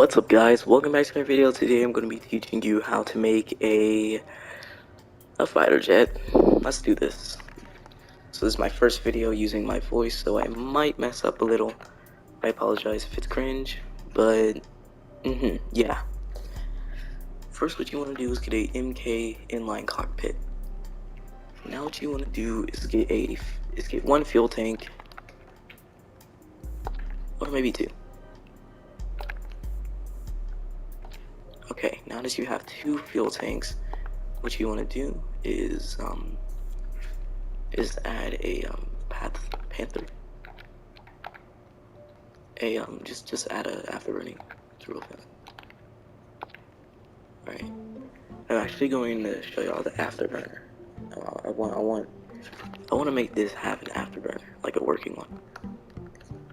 What's up, guys? Welcome back to my video. Today I'm going to be teaching you how to make a fighter jet. Let's do this. So this is my first video using my voice, so I might mess up a little. I apologize if it's cringe, but yeah. First, what you want to do is get a MK inline cockpit. Now what you want to do is get one fuel tank, or maybe two. Okay, now that you have two fuel tanks, what you want to do is add a panther. Just add a afterburning. It's real fast. Alright. I'm actually going to show y'all the afterburner. I want to make this have an afterburner, like a working one.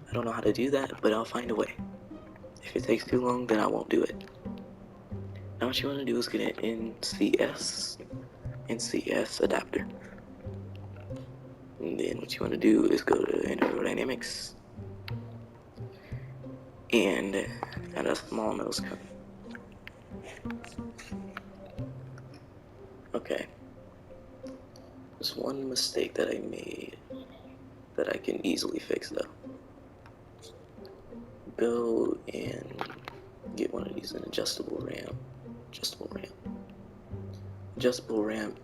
I don't know how to do that, but I'll find a way. If it takes too long, then I won't do it. Now what you want to do is get an NCS adapter. And then what you want to do is go to aerodynamics and add a small nose cone. Okay. There's one mistake that I made that I can easily fix though. Go and get one of these, an adjustable ramp,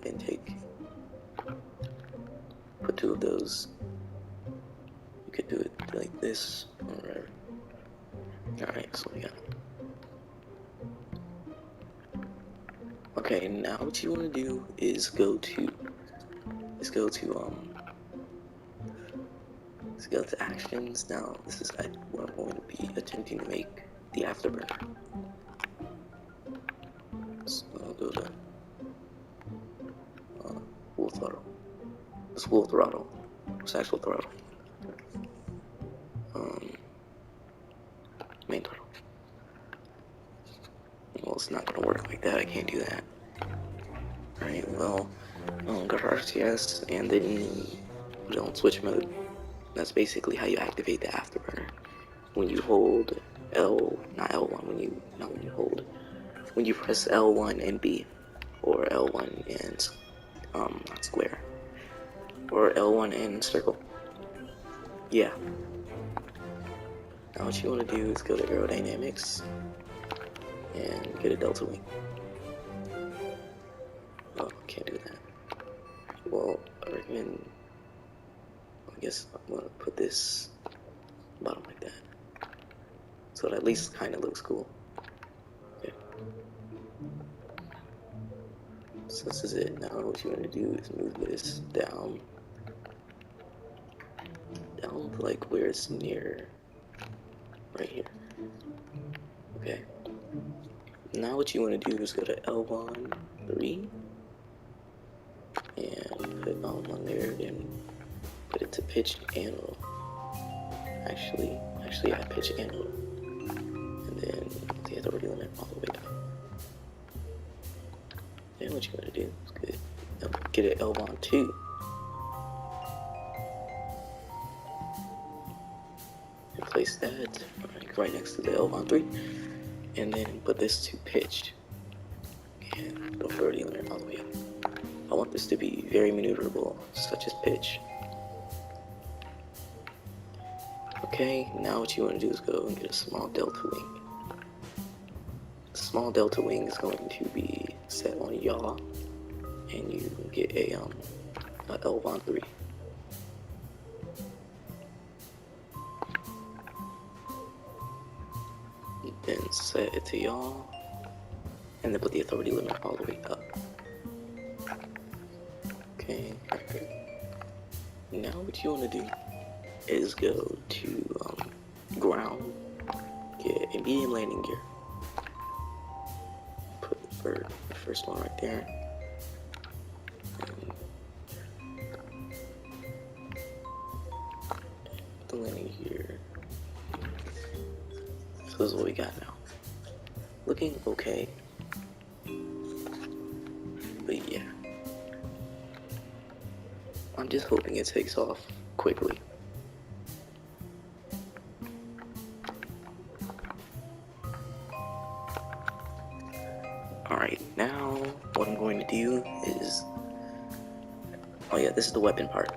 and put two of those. You could do it like this or whatever. Alright, so we got it. Okay, now what you want to do is go to actions. Now this is what I'm going to be attempting to make the afterburner. So I'll go to full throttle. It's full throttle. It's actual throttle. Main throttle. Well, it's not gonna work like that. I can't do that. Alright, well, go to RTS and then put it on switch mode. That's basically how you activate the afterburner. When you hold when you press L1 and B, or L1 and square, or L1 and circle. Yeah. Now what you want to do is go to aerodynamics and get a delta wing. Oh, can't do that. Well, I guess I'm gonna put this bottom like that, so it at least kind of looks cool. Okay. So this is it. Now what you want to do is move this down to like where it's near, right here. Okay. Now what you want to do is go to L1 3 and put L1 there, then put it to pitch and roll. Actually, I pitch and roll, and then the authority limit all the way up. Then what you want to do is get an L1 2. And place that right next to the L1 3, and then put this to pitch and the authority limit all the way up. I want this to be very maneuverable, such as pitch. Okay, now what you want to do is go and get a small delta wing. The small delta wing is going to be set on yaw, and you get a L1 3. Then set it to yaw, and then put the authority limit all the way up. Okay, good. Now what you want to do is go to ground, get a medium landing gear, put the first one right there, and the landing gear. So this is what we got now. Looking okay, but yeah, I'm just hoping it takes off quickly. Alright, now what I'm going to do is, oh yeah, this is the weapon part.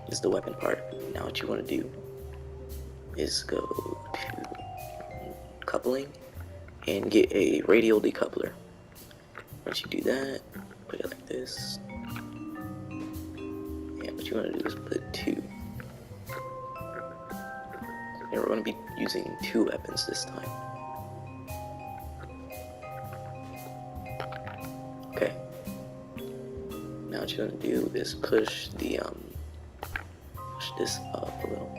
This is the weapon part. Now what you want to do is go to coupling and get a radial decoupler. Once you do that, put it like this. And what you want to do is put 2. And we're going to be using 2 weapons this time. Okay. Now what you want to do is push the push this up a little.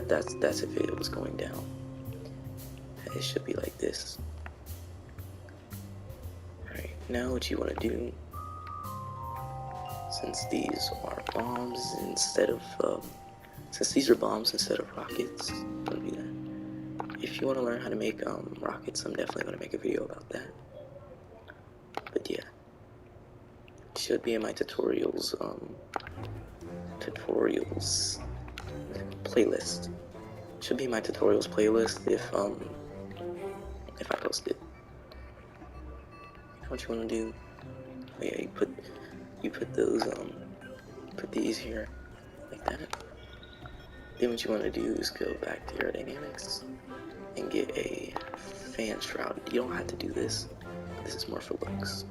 That's if it was going down. It should be like this. Alright, now what you want to do, since these are bombs instead of rockets, I'm gonna do that. If you want to learn how to make rockets, I'm definitely gonna make a video about that. But yeah, it should be in my tutorials playlist. It should be in my tutorials playlist if I post it. What you want to do? Oh yeah, you put those put these here like that. Then what you want to do is go back to aerodynamics and get a fan shroud. You don't have to do this. This is more for looks.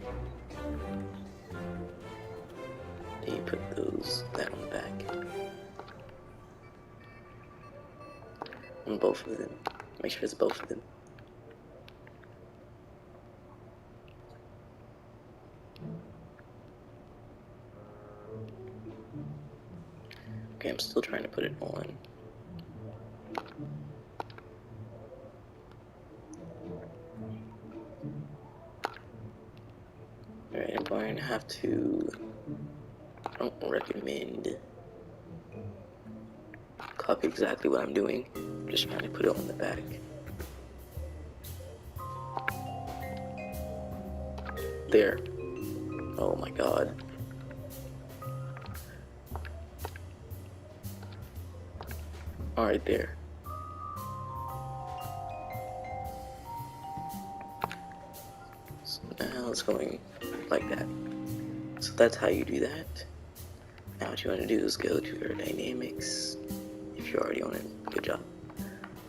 Then you put that on the back. On both of them. Make sure it's both of them. Okay, I'm still trying to put it on. Alright, I'm going to have to, I don't recommend copy exactly what I'm doing. I'm just trying to put it on the back. There. Oh my god. Alright, there. So now it's going like that. So that's how you do that. Now what you want to do is go to aerodynamics. If you're already on it, good job.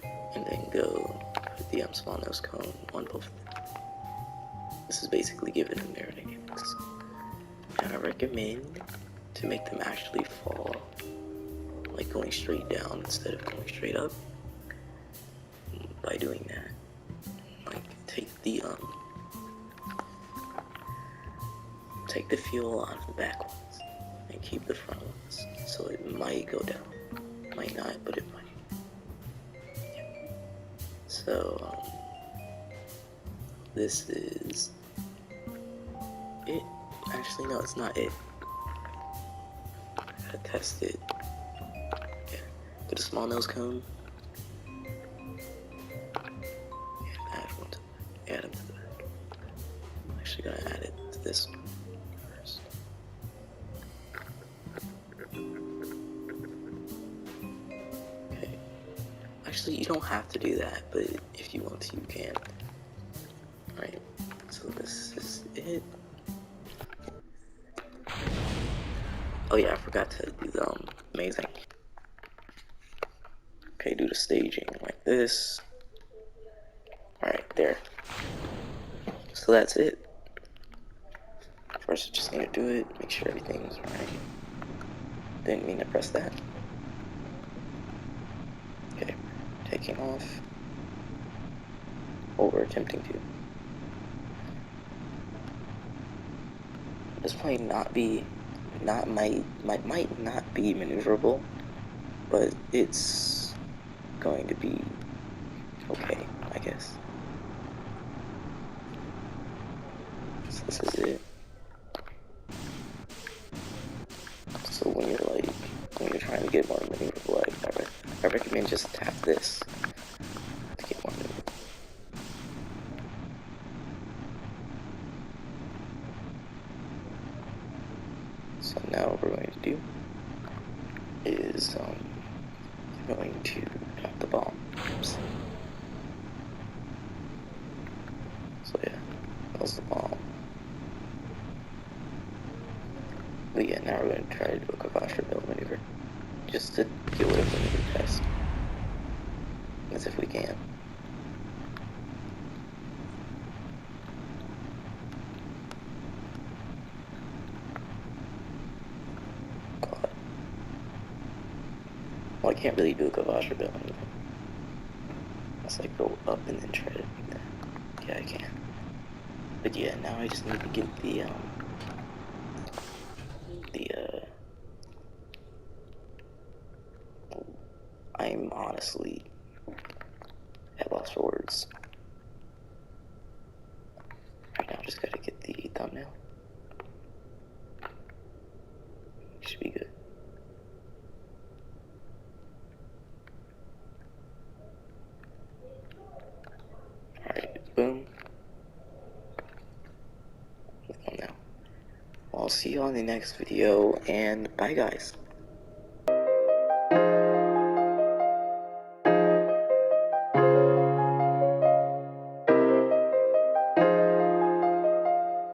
And then go put the small nose cone on both of them. This is basically giving them aerodynamics. And I recommend to make them actually fall, like going straight down instead of going straight up. By doing that, like take the fuel out of the back ones and keep the front ones. So it might go down, might not, but it might. Yeah. So this is it. Actually, no, it's not it. I gotta test it. Yeah, get a small nose cone. Add them to the back. I'm actually gonna add it to this one first. Okay. Actually, you don't have to do that, but if you want to, you can. Alright, so this is it. Oh yeah, I forgot to do the amazing. Okay, do the staging like this. Alright, there. So that's it. First, you just need to do it, make sure everything's right. Didn't mean to press that. Okay, taking off. Or we're attempting to. This might not be, might not be maneuverable, but it's going to be okay, I guess. So this is it. So when you're trying to get more maneuverable, I recommend just tap this to get more maneuverable. So now what we're going to do is we're going to drop the bomb. Oops. So yeah. was the bomb. But yeah, now we're going to try to do a Kavasha build maneuver. Just to get rid of the maneuver test. As if we can. God. Well, I can't really do a Kavasha build maneuver. Let's like go up and then try to do that. Yeah, I can. But yeah, now I just need to get the I'm honestly at lost for words. Right now, just gotta get the thumbnail. Should be good. Alright, boom. The thumbnail. Well, I'll see you on the next video, and bye guys.